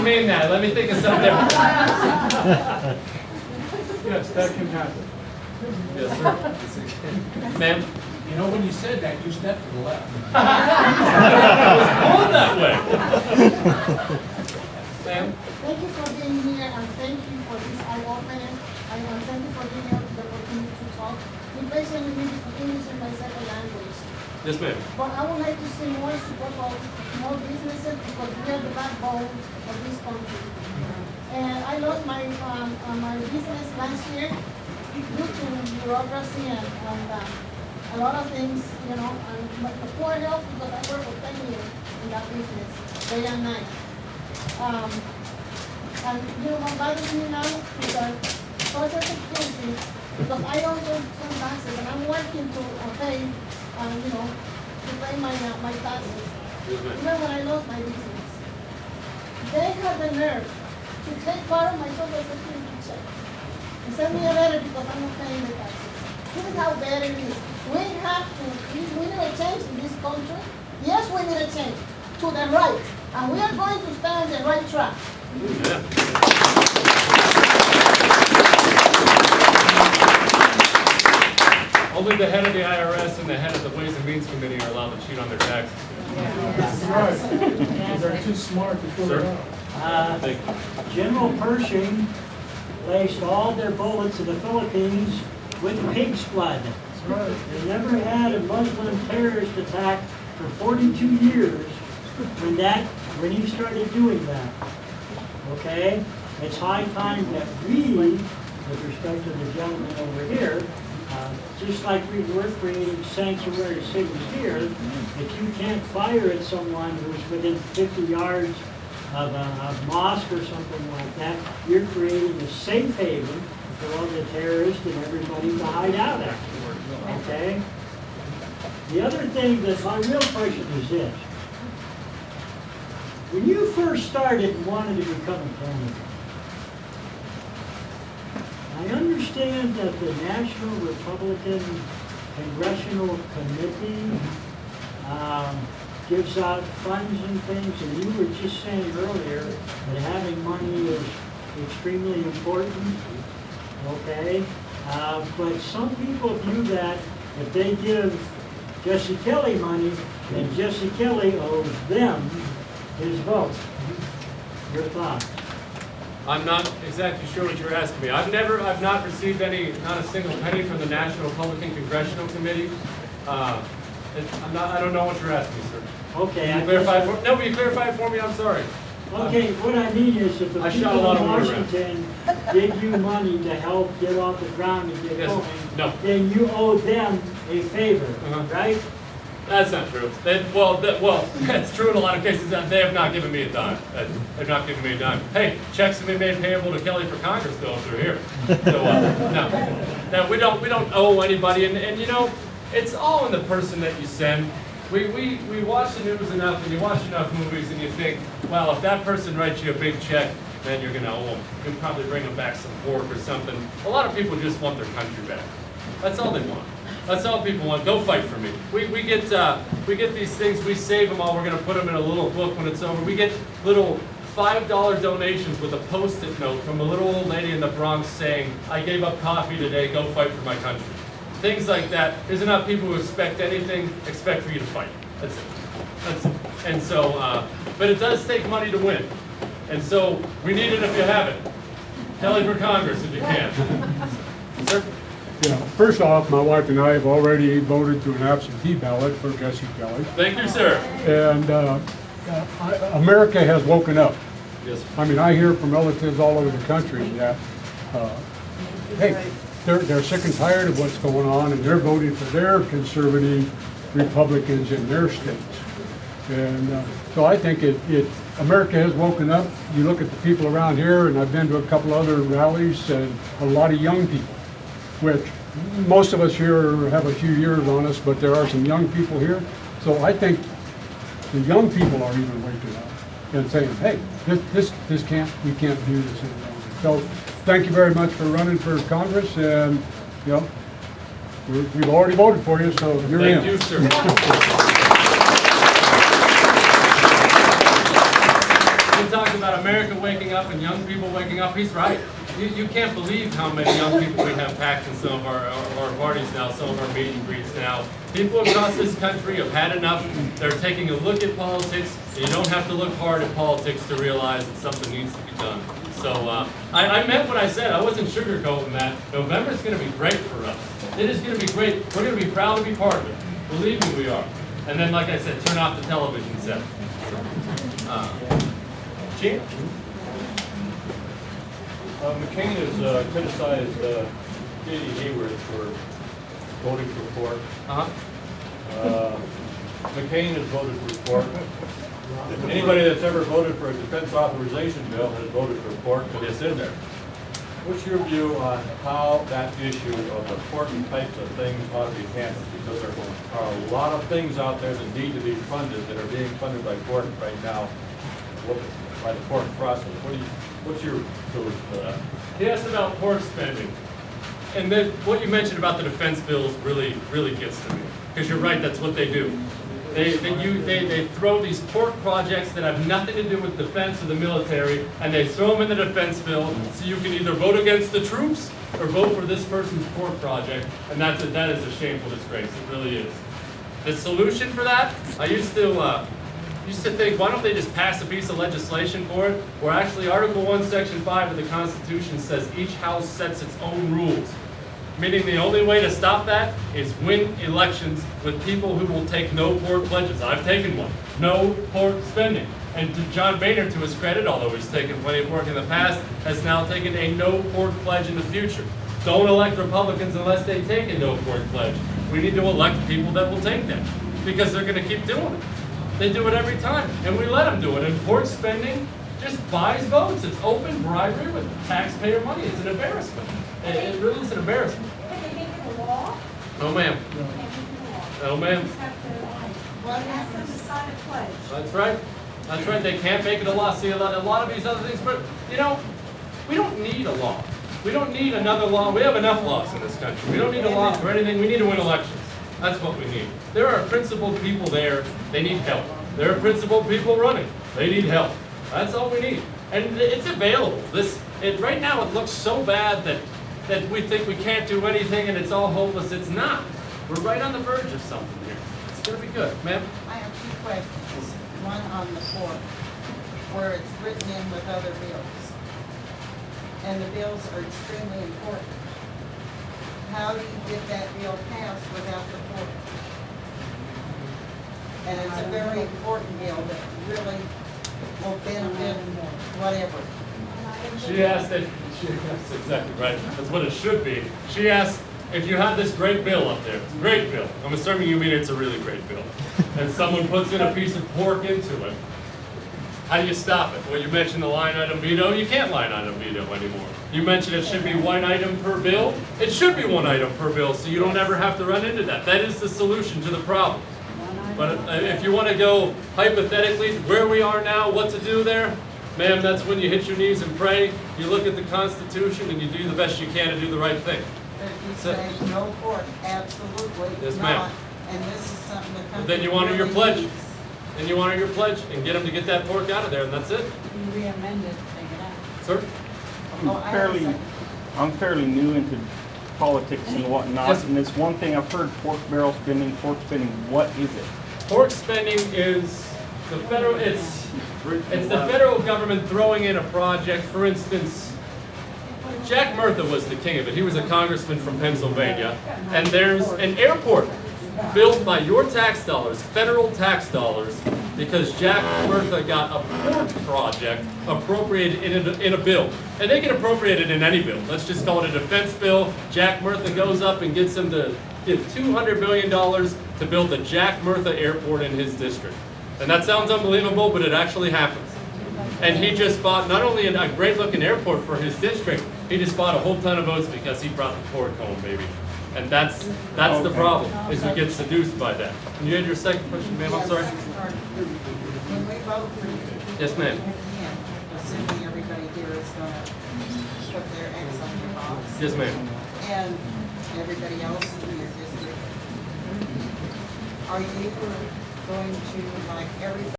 mean that. Let me think of something different. Yes, that can happen. Yes, sir. Ma'am? You know, when you said that, you stepped to the left. I was born that way. Ma'am? Thank you for being here and thank you for this eye-opening. I want to thank you for giving us the opportunity to talk. Be patient with me because English is my second language. Yes, ma'am. But I would like to see more support for small businesses because we are the backbone of this country. And I lost my my business last year due to bureaucracy and a lot of things, you know, and the poor health because I worked for 10 years in that business, day and night. And you know what bothers me now is that Social Security, because I also some taxes and I'm working to pay, you know, to pay my taxes. Even when I lost my business, they have the nerve to take part of my Social Security check and send me a letter because I'm not paying the taxes. This is how bad it is. We need a change in this country. Yes, we need a change to the right, and we are going to stay on the right track. Yeah. Only the head of the IRS and the head of the Ways and Means Committee are allowed to cheat on their taxes. That's right. They're too smart to pull it out. Thank you. General Pershing placed all their bullets in the Philippines with pig's blood. They never had a Muslim terrorist attack for 42 years when he started doing that. Okay? It's high time that we, with respect to the gentleman over here, just like we were creating sanctuary cities here, if you can't fire at someone who's within 50 yards of a mosque or something like that, you're creating a safe haven for all the terrorists and everybody to hide out at. Okay? The other thing that my real question is this. When you first started and wanted to become a candidate, I understand that the National Republican Congressional Committee gives out funds and things, and you were just saying earlier that having money is extremely important, okay? But some people view that if they give Jesse Kelly money, then Jesse Kelly owes them his vote. Your thoughts? I'm not exactly sure what you're asking me. I've not received not a single penny from the National Republican Congressional Committee. I don't know what you're asking, sir. Okay. Will you clarify it for me? I'm sorry. Okay, what I mean is if the I people shot a lot in of wood Washington give you money to help get off the ground and get Yes. going, No. then you owe them a favor, right? That's not true. That's true in a lot of cases. They have not given me a dime. They've not given me a dime. Hey, checks have been made payable to Kelly for Congress going through here. So no, we don't owe anybody. And you know, it's all in the person that you send. We watch the news enough, and you watch enough movies, and you think, well, if that person writes you a big check, then you're gonna owe them. You can probably bring them back some pork or something. A lot of people just want their country back. That's all they want. That's all people want. Go fight for me. We get these things. We save them all. We're going to put them in a little book when it's over. We get little $5 donations with a Post-it note from a little old lady in the Bronx saying, "I gave up coffee today. Go fight for my country." Things like that. There's enough people who expect anything, expect for you to fight. That's it. That's it. And so, but it does take money to win. And so we need it if you have it. Kelly for Congress if you can. Sir? Yeah, first off, my wife and I have already voted through an absentee ballot for Jesse Kelly. Thank you, sir. And America has woken up. Yes. I mean, I hear from relatives all over the country that, hey, they're sick and tired of what's going on, and they're voting for their conservative Republicans in their states. And so I think America has woken up. You look at the people around here, and I've been to a couple other rallies, and a lot of young people, which most of us here have a few years on us, but there are some young people here. So I think the young people are even waking up and saying, hey, we can't do this anymore. So thank you very much for running for Congress, and you know, we've already voted for you, so you're in. Thank you, sir. We talked about America waking up and young people waking up, he's right. You can't believe how many young people we have packed in some of our parties now, some of our meet and greets now. People across this country have had enough. They're taking a look at politics. You don't have to look hard at politics to realize that something needs to be done. So I meant what I said. I wasn't sugarcoating that. November's going to be great for us. It is going to be great. We're going to be proud to be part of it. Believe me, we are. And then, like I said, turn off the television set. Chief? McCain has criticized Katie Hayworth for voting for pork. McCain has voted for pork. Anybody that's ever voted for a defense authorization bill has voted for pork, but it's in there. What's your view on how that issue of important types of things ought to be handled? Because there are a lot of things out there that need to be funded that are being funded by pork right now, by the pork process. What's your solution to that? He asked about pork spending. And then what you mentioned about the defense bills really gets to me. Because you're right, that's what they do. They throw these pork projects that have nothing to do with defense or the military, and they throw them in the defense bill, so you can either vote against the troops or vote for this person's pork project, and that is a shameful disgrace. It really is. The solution for that, I used to think, why don't they just pass a piece of legislation for it, where actually Article 1, Section 5 of the Constitution says each house sets its own rules. Meaning the only way to stop that is win elections with people who will take no pork pledges. I've taken one. No pork spending. And to John Boehner, to his credit, although he's taken plenty of pork in the past, has now taken a no pork pledge in the future. Don't elect Republicans unless they take a no pork pledge. We need to elect people that will take that, because they're going to keep doing it. They do it every time, and we let them do it. And pork spending just buys votes. It's open bribery with taxpayer money. It's an embarrassment. It really is an embarrassment. Can they make it a law? No, ma'am. No, ma'am. Well, ask them to sign a pledge. That's right. That's right. They can't make it a law. See, a lot of these other things, but you know, we don't need a law. We don't need another law. We have enough laws in this country. We don't need a law for anything. We need to win elections. That's what we need. There are principled people there. They need help. There are principled people running. They need help. That's all we need. And it's available. Right now it looks so bad that we think we can't do anything and it's all hopeless. It's not. We're right on the verge of something here. It's going to be good. Ma'am? I have two questions. One on the floor, where it's written in with other bills. And the bills are extremely important. How do you get that bill passed without the pork? And it's a very important bill that really will benefit whatever. She asked that's exactly right. That's what it should be. She asked if you have this great bill up there. It's a great bill. I'm assuming you mean it's a really great bill. And someone puts in a piece of pork into it. How do you stop it? Well, you mentioned the line item veto. You can't line item veto anymore. You mentioned it should be one item per bill. It should be one item per bill, so you don't ever have to run into that. That is the solution to the problem. But if you want to go hypothetically where we are now, what to do there, ma'am, that's when you hit your knees and pray. You look at the Constitution and you do the best you can to do the right thing. But if you say no pork, absolutely Yes, ma'am. not. And this is something the country Then you honor your really pledge. needs. Then you honor your pledge and get them to get that pork out of there, and that's it. You re-amend it, take it out. Sir? Oh, I have a second. I'm fairly new into politics and whatnot, Yes. and it's one thing I've heard: pork barrel spending, pork spending. What is it? Pork spending is the federal, it's the federal government throwing in a project. For instance, Jack Murtha was the king of it. He was a congressman from Pennsylvania. And there's an airport built by your tax dollars, federal tax dollars, because Jack Murtha got a pork project appropriated in a bill. And they can appropriate it in any bill. Let's just call it a defense bill. Jack Murtha goes up and gets them to give $200 million to build the Jack Murtha Airport in his district. And that sounds unbelievable, but it actually happens. And he just bought not only a great looking airport for his district, he just bought a whole ton of votes because he brought the pork home, baby. And that's the problem, is we get seduced by that. And you had your second question, ma'am, I'm sorry? When we vote for you, Yes, ma'am. again, assuming everybody here is gonna put their X on your box. Yes, ma'am. And everybody else in your district, are you going to, like, everybody